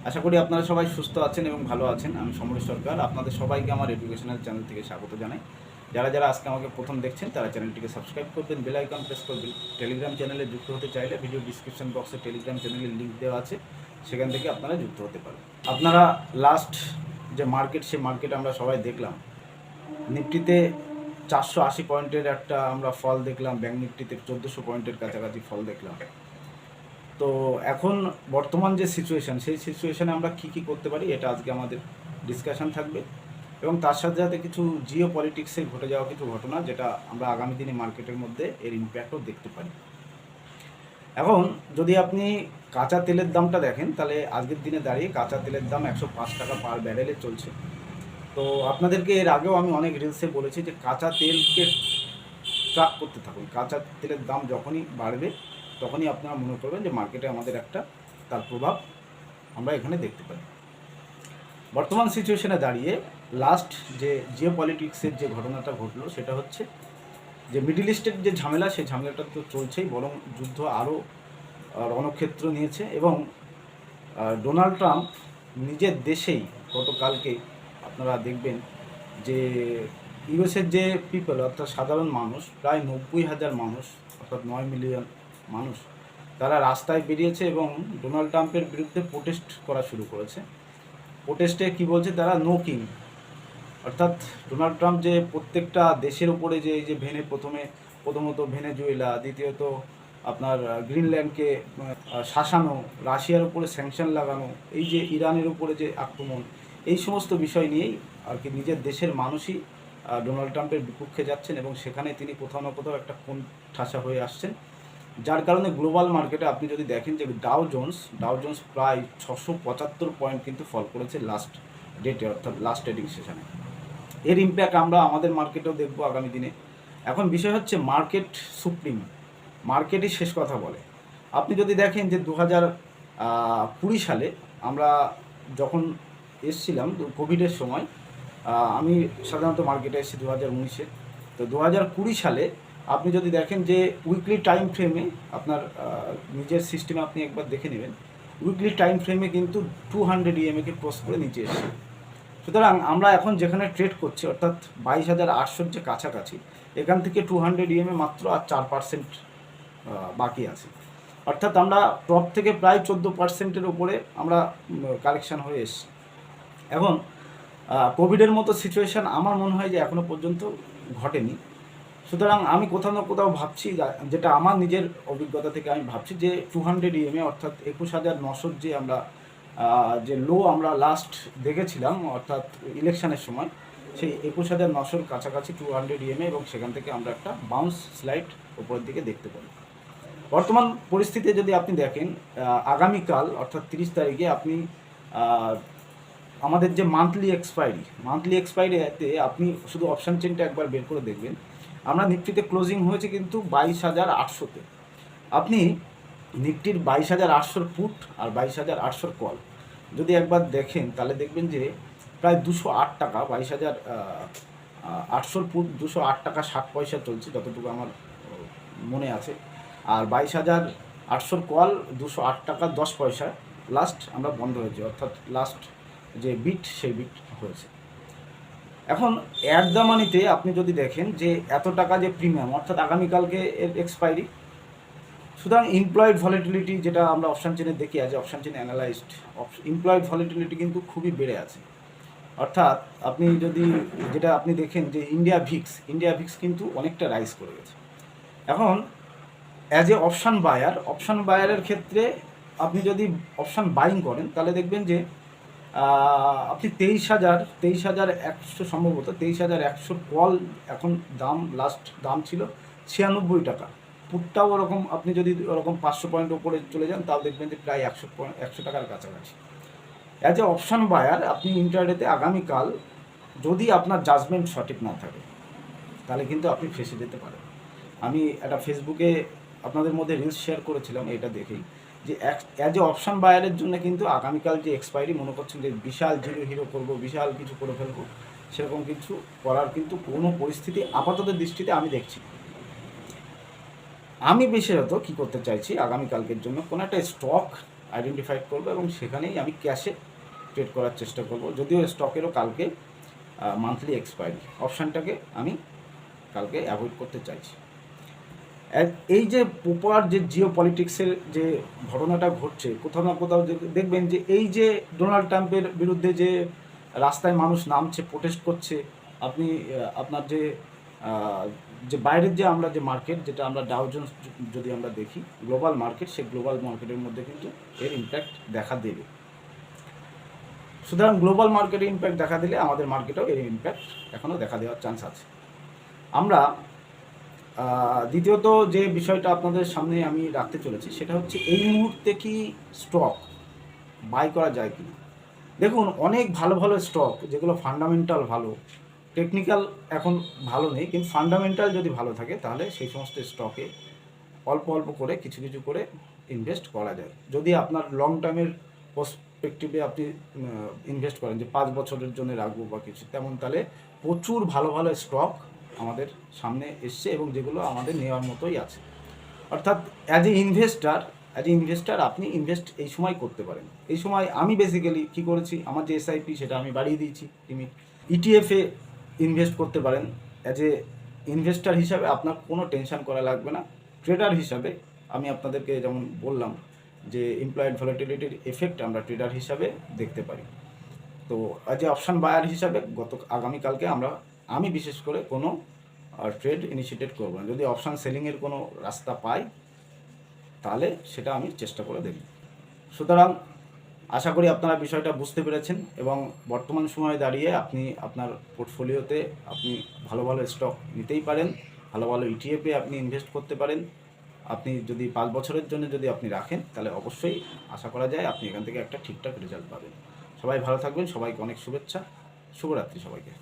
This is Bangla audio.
আশা করি আপনারা সবাই সুস্থ আছেন এবং ভালো আছেন। আমি সমরেশ সরকার আপনাদের সবাইকে আমার এডুকেশনাল চ্যানেল থেকে স্বাগত জানাই। যারা যারা আজকে আমাকে প্রথম দেখছেন তারা চ্যানেলটিকে সাবস্ক্রাইব করবেন, বেল আইকন প্রেস করবেন। টেলিগ্রাম চ্যানেলে যুক্ত হতে চাইলে ভিডিও ডিসক্রিপশন বক্সে টেলিগ্রাম চ্যানেলের লিঙ্ক দেওয়া আছে, সেখান থেকে আপনারা যুক্ত হতে পারেন। আপনারা লাস্ট যে মার্কেট, সে মার্কেট আমরা সবাই দেখলাম। নিফটিতে 480 পয়েন্টের একটা আমরা ফল দেখলাম, ব্যাঙ্ক নিফটিতে 1400 পয়েন্টের কাছাকাছি ফল দেখলাম। তো এখন বর্তমান যে সিচুয়েশান, সেই সিচুয়েশানে আমরা কী করতে পারি, এটা আজকে আমাদের ডিসকাশন থাকবে। এবং তার সাথে সাথে কিছু জিও পলিটিক্সে ঘটে যাওয়া কিছু ঘটনা, যেটা আমরা আগামী দিনে মার্কেটের মধ্যে এর ইম্প্যাক্টও দেখতে পারি। এখন যদি আপনি কাঁচা তেলের দামটা দেখেন, তাহলে আজকের দিনে দাঁড়িয়ে কাঁচা তেলের দাম 105 টাকা পার ব্যারেলে চলছে। তো আপনাদেরকে এর আগেও আমি অনেক রিলসে বলেছি যে কাঁচা তেলকে ট্র্যাক করতে থাকুন। কাঁচা তেলের দাম যখনই বাড়বে তখনই আপনারা মনে করবেন যে মার্কেটে আমাদের একটা তার প্রভাব আমরা এখানে দেখতে পাই। বর্তমান সিচুয়েশনে দাঁড়িয়ে লাস্ট যে জিও পলিটিক্সের যে ঘটনাটা ঘটলো, সেটা হচ্ছে যে মিডল ইস্টের যে ঝামেলা, সেই ঝামেলাটা তো চলছেই, বরং যুদ্ধ আরও রণক্ষেত্র নিয়েছে। এবং ডোনাল্ড ট্রাম্প নিজের দেশেই গতকালকে আপনারা দেখবেন যে ইউএসের যে পিপল, অর্থাৎ সাধারণ মানুষ, প্রায় 90,000 মানুষ, অর্থাৎ 9 মিলিয়ন মানুষ, তারা রাস্তায় বেরিয়েছে এবং ডোনাল্ড ট্রাম্পের বিরুদ্ধে প্রোটেস্ট করা শুরু করেছে। প্রোটেস্টে কী বলছে তারা, নো কিং। অর্থাৎ ডোনাল্ড ট্রাম্প যে প্রত্যেকটা দেশের উপরে যে এই যে প্রথমত ভেনেজুয়েলা, দ্বিতীয়ত আপনার গ্রিনল্যান্ডকে শাসানো, রাশিয়ার উপরে স্যাংশন লাগানো, এই যে ইরানের উপরে যে আক্রমণ, এই সমস্ত বিষয় নিয়েই আর কি নিজের দেশের মানুষই ডোনাল্ড ট্রাম্পের বিপক্ষে যাচ্ছেন এবং সেখানে তিনি কোথাও না কোথাও একটা কোণ ঠাসা হয়ে আসছেন। যার কারণে গ্লোবাল মার্কেটে আপনি যদি দেখেন যে ডাও জোন্স প্রায় 675 পয়েন্ট কিন্তু ফল করেছে লাস্ট ডেটে, অর্থাৎ লাস্ট ট্রেডিং সেশনে। এর ইম্প্যাক্ট আমরা আমাদের মার্কেটেও দেখব আগামী দিনে। এখন বিষয় হচ্ছে মার্কেট সুপ্রিম, মার্কেটই শেষ কথা বলে। আপনি যদি দেখেন যে 2020 সালে আমরা যখন এসছিলাম কোভিডের সময়, আমি সাধারণত মার্কেটে এসেছি 2019-এ। তো 2020 সালে আপনি যদি দেখেন যে উইকলি টাইম ফ্রেমে আপনার নিজের সিস্টেমে আপনি একবার দেখে নেবেন, উইকলি টাইম ফ্রেমে কিন্তু 200 ইএমএকে ক্রস করে নিচে এসেছে। সুতরাং আমরা এখন যেখানে ট্রেড করছি, অর্থাৎ 22,800 যে কাছাকাছি, এখান থেকে 200 ইএমএ মাত্র আর 4% বাকি আছে। অর্থাৎ আমরা টপ থেকে প্রায় 14%-এর উপরে আমরা কালেকশান হয়ে এসেছি। এখন কোভিডের মতো সিচুয়েশান আমার মনে হয় যে এখনও পর্যন্ত ঘটেনি। সুতরাং আমি কোথাও না কোথাও ভাবছি, যেটা আমার নিজের অভিজ্ঞতা থেকে আমি ভাবছি যে 200 ইএমএ, অর্থাৎ 21,900 যে আমরা যে লো আমরা লাস্ট দেখেছিলাম অর্থাৎ ইলেকশানের সময়, সেই 21,900-র কাছাকাছি 200 ইএমএ, এবং সেখান থেকে আমরা একটা বাউন্স স্লাইড উপরের দিকে দেখতে পারি। বর্তমান পরিস্থিতিতে যদি আপনি দেখেন, আগামীকাল অর্থাৎ 30 তারিখে আপনি আমাদের যে মান্থলি এক্সপায়ারিতে আপনি শুধু অপশান চেনটা একবার বের করে দেখবেন। আমরা নিফটিতে ক্লোজিং হয়েছে কিন্তু 22,800-তে। আপনি নিফটির 22,800 পুট আর 22,800 কল যদি একবার দেখেন, তাহলে দেখবেন যে প্রায় 208 টাকা, 22,800 পুট 208 টাকা 60 পয়সা চলছে, যতটুকু আমার মনে আছে। আর 22,800 কল 208 টাকা 10 পয়সা লাস্ট আমরা বন্ধ হয়েছে, অর্থাৎ লাস্ট যে বিট, সেই বিট হয়েছে। এখন অ্যাট দ্য মানিতে আপনি যদি দেখেন যে এত টাকা যে প্রিমিয়াম, অর্থাৎ আগামীকালকে এর এক্সপায়ারি। সুতরাং ইমপ্লয়েড ভলিটিলিটি, যেটা আমরা অপশান চেনে দেখি, আছে অপশান চেনে অ্যানালাইজড, ইমপ্লয়েড ভলিটিলিটি কিন্তু খুবই বেড়ে আছে। অর্থাৎ আপনি যদি যেটা আপনি দেখেন যে ইন্ডিয়া ভিক্স কিন্তু অনেকটা রাইজ করে গেছে। এখন অ্যাজ এ অপশান বায়ারের ক্ষেত্রে আপনি যদি অপশান বাইং করেন, তাহলে দেখবেন যে আপনি 23,100 সম্ভবত 23,100 কল এখন লাস্ট দাম ছিল 96 টাকা। পুটটাও ওরকম, আপনি যদি ওরকম 500 পয়েন্ট উপরে চলে যান, তাও দেখবেন যে প্রায় 100 টাকার কাছাকাছি। অ্যাজ এ অপশান বায়ার আপনি ইন্টারডেতে আগামীকাল যদি আপনার জাজমেন্ট সঠিক না থাকে, তাহলে কিন্তু আপনি ফেসে যেতে পারেন। আমি একটা ফেসবুকে আপনাদের মধ্যে রিলস শেয়ার করেছিলাম এটা দেখেই, যে অ্যাজ এ অপশান বায়ারের জন্য কিন্তু আগামীকাল যে এক্সপায়ারি, মনে করছেন যে বিশাল হিরো করবো, বিশাল কিছু করে ফেলবো, সেরকম কিছু করার কিন্তু কোনো পরিস্থিতি আপাতত দৃষ্টিতে আমি দেখছি। আমি বিশেষত কী করতে চাইছি, আগামীকালকের জন্য কোনো একটা স্টক আইডেন্টিফাই করব এবং সেখানেই আমি ক্যাশে ট্রেড করার চেষ্টা করব। যদিও স্টকেরও কালকে মান্থলি এক্সপায়ারি, অপশানটাকে আমি কালকে অ্যাভয়েড করতে চাইছি। এই যে প্রপার যে জিও পলিটিক্সের যে ঘটনাটা ঘটছে, কোথাও না কোথাও দেখবেন যে এই যে ডোনাল্ড ট্রাম্পের বিরুদ্ধে যে রাস্তায় মানুষ নামছে, প্রোটেস্ট করছে, আপনি আপনার যে বাইরের যে আমরা যে মার্কেট, যেটা আমরা ডাউ জোন্স যদি আমরা দেখি গ্লোবাল মার্কেট, সেই গ্লোবাল মার্কেটের মধ্যে কিন্তু এর ইম্প্যাক্ট দেখা দেবে। সুতরাং গ্লোবাল মার্কেটে ইম্প্যাক্ট দেখা দিলে আমাদের মার্কেটেও এর ইম্প্যাক্ট এখনও দেখা দেওয়ার চান্স আছে। আমরা দ্বিতীয়ত যে বিষয়টা আপনাদের সামনে আমি রাখতে চলেছি সেটা হচ্ছে এই মুহূর্তে কি স্টক বাই করা যায় কি না। দেখুন, অনেক ভালো ভালো স্টক যেগুলো ফান্ডামেন্টাল ভালো, টেকনিক্যাল এখন ভালো নেই, কিন্তু ফান্ডামেন্টাল যদি ভালো থাকে তাহলে সেই সমস্ত স্টকে অল্প অল্প করে কিছু কিছু করে ইনভেস্ট করা যায়। যদি আপনার লং টার্মের পার্সপেক্টিভে আপনি ইনভেস্ট করেন যে 5 বছরের জন্য রাখবো বা কিছু তেমন, তাহলে প্রচুর ভালো ভালো স্টক আমাদের সামনে এসছে এবং যেগুলো আমাদের নেওয়ার মতোই আছে। অর্থাৎ অ্যাজ এ ইনভেস্টার আপনি ইনভেস্ট এই সময় করতে পারেন। এই সময় আমি বেসিক্যালি কী করেছি, আমার যে এসআইপি সেটা আমি বাড়িয়ে দিয়েছি লিমিট। ইটিএফে ইনভেস্ট করতে পারেন। অ্যাজ এ ইনভেস্টার হিসাবে আপনার কোনো টেনশন করা লাগবে না। ট্রেডার হিসাবে আমি আপনাদেরকে যেমন বললাম যে ইমপ্লয়েড ভলাটিলিটির এফেক্ট আমরা ট্রেডার হিসাবে দেখতে পারি। তো অ্যাজ এ অপশান বায়ার হিসাবে আগামীকালকে আমি বিশেষ করে কোনো ট্রেড ইনিশিয়েটেড করবো না। যদি অপশান সেলিংয়ের কোনো রাস্তা পাই তাহলে সেটা আমি চেষ্টা করে দেখব। সুতরাং আশা করি আপনারা বিষয়টা বুঝতে পেরেছেন এবং বর্তমান সময়ে দাঁড়িয়ে আপনি আপনার পোর্টফোলিওতে আপনি ভালো ভালো স্টক নিতেই পারেন, ভালো ভালো ইটিএফে আপনি ইনভেস্ট করতে পারেন। আপনি যদি 5 বছরের জন্য যদি আপনি রাখেন তাহলে অবশ্যই আশা করা যায় আপনি এখান থেকে একটা ঠিকঠাক রেজাল্ট পাবেন। সবাই ভালো থাকবেন, সবাইকে অনেক শুভেচ্ছা, শুভরাত্রি সবাইকে।